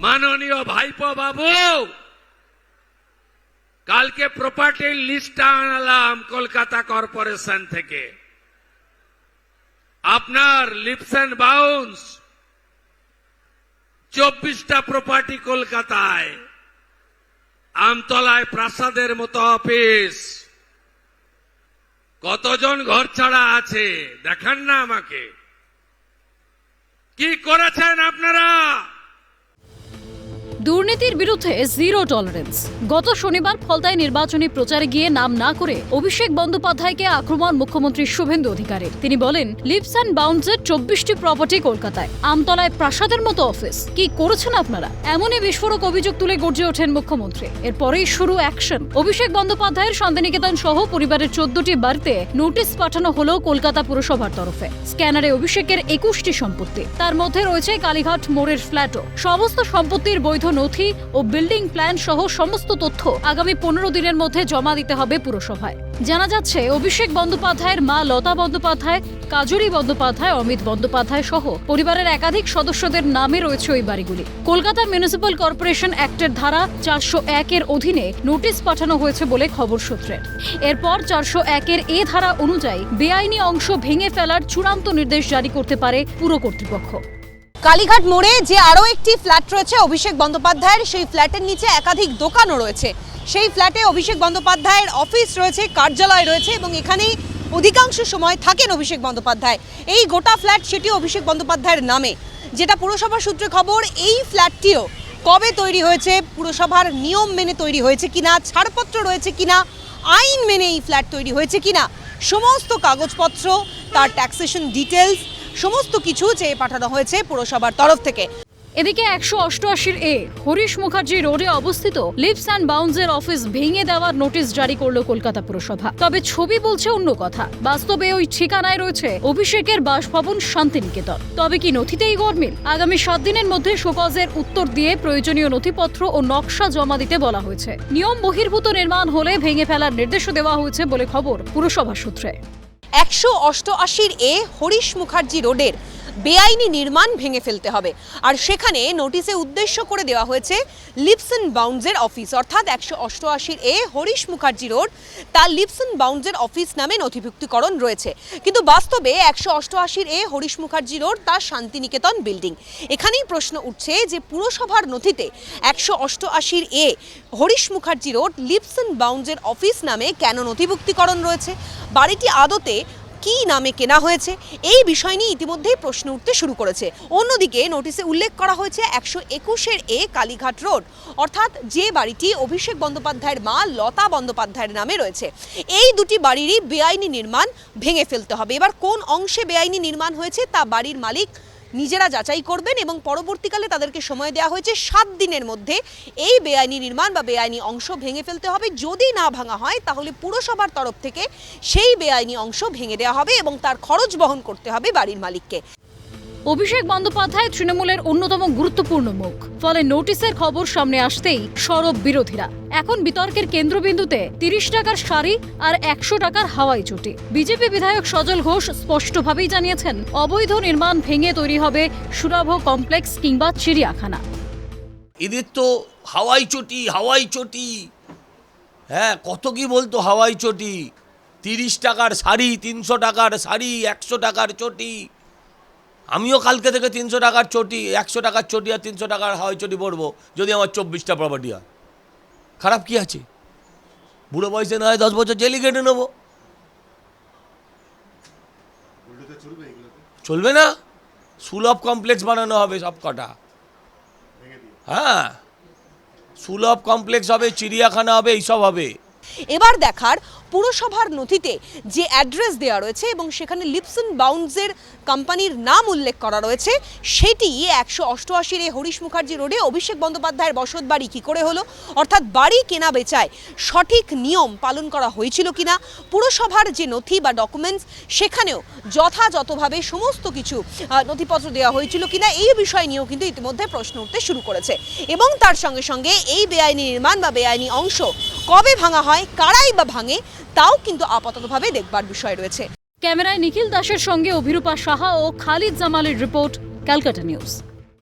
মাননীয় ভাইপো বাবু, কালকে প্রপার্টির লিস্ট আনলাম কলকাতা কর্পোরেশন থেকে। আপনার লিপস এন্ড বাউন্স 24টা প্রপার্টি কলকাতায়, আমতলায় প্রাসাদের মতো অফিস, কতজন ঘর ছাড়া আছে দেখান না আমাকে। কি করেছেন আপনারা? দুর্নীতির বিরুদ্ধে জিরো টলারেন্স। গত শনিবার ফলতায় নির্বাচনী প্রচারে গিয়ে নাম না করে অভিষেক বন্দ্যোপাধ্যায়কে আক্রমণ মুখ্যমন্ত্রী শুভেন্দু অধিকারীর। তিনি বলেন, লিপস অ্যান্ড বাউন্সের 24টি প্রপার্টি কলকাতায়, আমতলায় প্রাসাদের মতো অফিস। কি করেছেন আপনারা? এমনই বিস্ফোরক অভিযোগ তুলে গর্জে ওঠেন মুখ্যমন্ত্রী। এরপরেই শুরু অ্যাকশন। অভিষেক বন্দ্যোপাধ্যায়ের শান্তিনিকেতন সহ পরিবারের 14টি বাড়িতে নোটিশ পাঠানো হলো কলকাতা পুরসভার তরফে। স্ক্যানারে অভিষেকের 21টি সম্পত্তি, তার মধ্যে রয়েছে কালীঘাট মোড়ের ফ্ল্যাটও। সমস্ত সম্পত্তির বৈধ নথি ও বিল্ডিং প্ল্যান সহ সমস্ত তথ্য আগামী 15 দিনের মধ্যে জমা দিতে হবে পুরসভায়। জানা যাচ্ছে, অভিষেক বন্দ্যোপাধ্যায়ের মা লতা বন্দ্যোপাধ্যায়, কাজরি বন্দ্যোপাধ্যায়, অমিত বন্দ্যোপাধ্যায় সহ পরিবারের একাধিক সদস্যদের নামে রয়েছে ওই বাড়িগুলি। কলকাতা মিউনিসিপ্যাল কর্পোরেশন অ্যাক্টের ধারা 401-এর অধীনে নোটিশ পাঠানো হয়েছে বলে খবর সূত্রে। এরপর 401-এর এ ধারা অনুযায়ী বেআইনি অংশ ভেঙে ফেলার চূড়ান্ত নির্দেশ জারি করতে পারে পুর কর্তৃপক্ষ। কালীঘাট মোড়ে যে আরও একটি ফ্ল্যাট রয়েছে অভিষেক বন্দ্যোপাধ্যায়ের, সেই ফ্ল্যাটের নিচে একাধিক দোকানও রয়েছে। সেই ফ্ল্যাটে অভিষেক বন্দ্যোপাধ্যায়ের অফিস রয়েছে, কার্যালয় রয়েছে এবং এখানেই অধিকাংশ সময় থাকেন অভিষেক বন্দ্যোপাধ্যায়। এই গোটা ফ্ল্যাট সেটি অভিষেক বন্দ্যোপাধ্যায়ের নামে। যেটা পুরসভার সূত্রে খবর, এই ফ্ল্যাটটিও কবে তৈরি হয়েছে, পুরসভার নিয়ম মেনে তৈরি হয়েছে কিনা, ছাড়পত্র রয়েছে কিনা, আইন মেনে এই ফ্ল্যাট তৈরি হয়েছে কিনা, সমস্ত কাগজপত্র, তার ট্যাক্সেশন ডিটেলস সমস্ত কিছু চেয়ে পাঠানো হয়েছে পুরসভার তরফ থেকে। এদিকে 188-এ হরিশ মুখার্জি রোডে অবস্থিত লিপস অ্যান্ড বাউন্সের অফিস ভেঙে দেওয়ার নোটিশ জারি করল কলকাতা পুরসভা। তবে ছবি বলছে অন্য কথা। বাস্তবে ওই ঠিকানায় রয়েছে অভিষেকের বাসভবন শান্তিনিকেতন। তবে কি নথিতেই গরমিল? আগামী 7 দিনের মধ্যে শোকজের উত্তর দিয়ে প্রয়োজনীয় নথিপত্র ও নকশা জমা দিতে বলা হয়েছে। নিয়ম বহির্ভূত নির্মাণ হলে ভেঙে ফেলার নির্দেশও দেওয়া হয়েছে বলে খবর পুরসভা সূত্রে। 188-এ হরিশ মুখার্জি রোডের বেআইনি নির্মাণ ভেঙে ফেলতে হবে, আর সেখানে নোটিশে উদ্দেশ্য করে দেওয়া হয়েছে লিপস অ্যান্ড বাউন্সের অফিস। অর্থাৎ 188-এ হরিশ মুখার্জি রোড, তার লিপস অ্যান্ড বাউন্সের অফিস নামে নথিভুক্তিকরণ রয়েছে। কিন্তু বাস্তবে 188-এ হরিশ মুখার্জি রোড তার শান্তিনিকেতন বিল্ডিং। এখানেই প্রশ্ন উঠছে যে পুরসভার নথিতে 188-এ Harish Mukherjee road Leaps and বাউন্সের অফিস নামে কেন নথিভুক্তিকরণ রয়েছে? বাড়িটি আদতে কি নামে কেনা হয়েছে? এই বিষয় নিয়ে ইতিমধ্যেই প্রশ্ন উঠতে শুরু করেছে। অন্যদিকে নোটিশে উল্লেখ করা হয়েছে 121-এ কালীঘাট রোড, অর্থাৎ যে বাড়িটি অভিষেক বন্দ্যোপাধ্যায়ের মা লতা বন্দ্যোপাধ্যায়ের নামে রয়েছে। এই দুটি বাড়িরই বেআইনি নির্মাণ ভেঙে ফেলতে হবে। এবার কোন অংশে বেআইনি নির্মাণ হয়েছে তা বাড়ির মালিক নিজেরা যাচাই করবেন এবং পরবর্তীকালে তাদেরকে সময় দেওয়া হয়েছে 7 দিনের মধ্যে এই বেআইনি নির্মাণ বা বেআইনি অংশ ভেঙে ফেলতে হবে। যদি না ভাঙা হয় তাহলে পুরসভার তরফ থেকে সেই বেআইনি অংশ ভেঙে দেওয়া হবে এবং তার খরচ বহন করতে হবে বাড়ির মালিককে। অভিষেক বন্দ্যোপাধ্যায় তৃণমূলের অন্যতম গুরুত্বপূর্ণ মুখ, ফলে নোটিশের খবর সামনে আসতেই সরব বিরোধীরা। এখন বিতর্কের কেন্দ্রবিন্দুতে 30 টাকার শাড়ি আর 100 টাকার হাওয়াই চটি। বিজেপি বিধায়ক সজল ঘোষ স্পষ্টভাবেই জানিয়েছেন, অবৈধ নির্মাণ ভেঙে তৈরি হবে সুরাভ কমপ্লেক্স কিংবা চিড়িয়াখানা। এদের তো হাওয়াই চটি, হ্যাঁ কত কি বলতো হাওয়াই চটি, 30 টাকার শাড়ি, 300 টাকার শাড়ি, 100 টাকার চটি। আমিও কালকে থেকে 300 টাকার চটি, 100 টাকার চটি আর 300 টাকার হাওয়াই চটি পরবো যদি আমার 24টা প্রপার্টি হয়। খারাপ কি আছে? বুড়ো বয়সে না হয় 10 বছর জেলি কেটে নেবো, চলবে না? সুলভ কমপ্লেক্স বানানো হবে সব কটা, হ্যাঁ সুলভ কমপ্লেক্স হবে, চিড়িয়াখানা হবে, এইসব হবে। এবার দেখার পুরসভার নথিতে যে অ্যাড্রেস দেওয়া রয়েছে এবং সেখানে লিপস অ্যান্ড বাউন্সের কোম্পানির নাম উল্লেখ করা রয়েছে, সেটি 188-এ হরিশ মুখার্জি রোডে অভিষেক বন্দ্যোপাধ্যায়ের বসত বাড়ি কী করে হলো? অর্থাৎ বাড়ি কেনা বেচায় সঠিক নিয়ম পালন করা হয়েছিল কিনা, পুরসভার যে নথি বা ডকুমেন্টস সেখানেও যথাযথভাবে সমস্ত কিছু নথিপত্র দেওয়া হয়েছিল কিনা, এই বিষয় নিয়েও কিন্তু ইতিমধ্যে প্রশ্ন উঠতে শুরু করেছে। এবং তার সঙ্গে সঙ্গে এই বেআইনি নির্মাণ বা বেআইনি অংশ কবে ভাঙা হয়, কারাই বা ভাঙে, তাও কিন্তু আপাততভাবে দেখবার বিষয় রয়েছে। ক্যামেরায় নিখিল দাসের সঙ্গে অভিরূপা সাহা ও খালিদ জামালের রিপোর্ট, ক্যালকাটা নিউজ।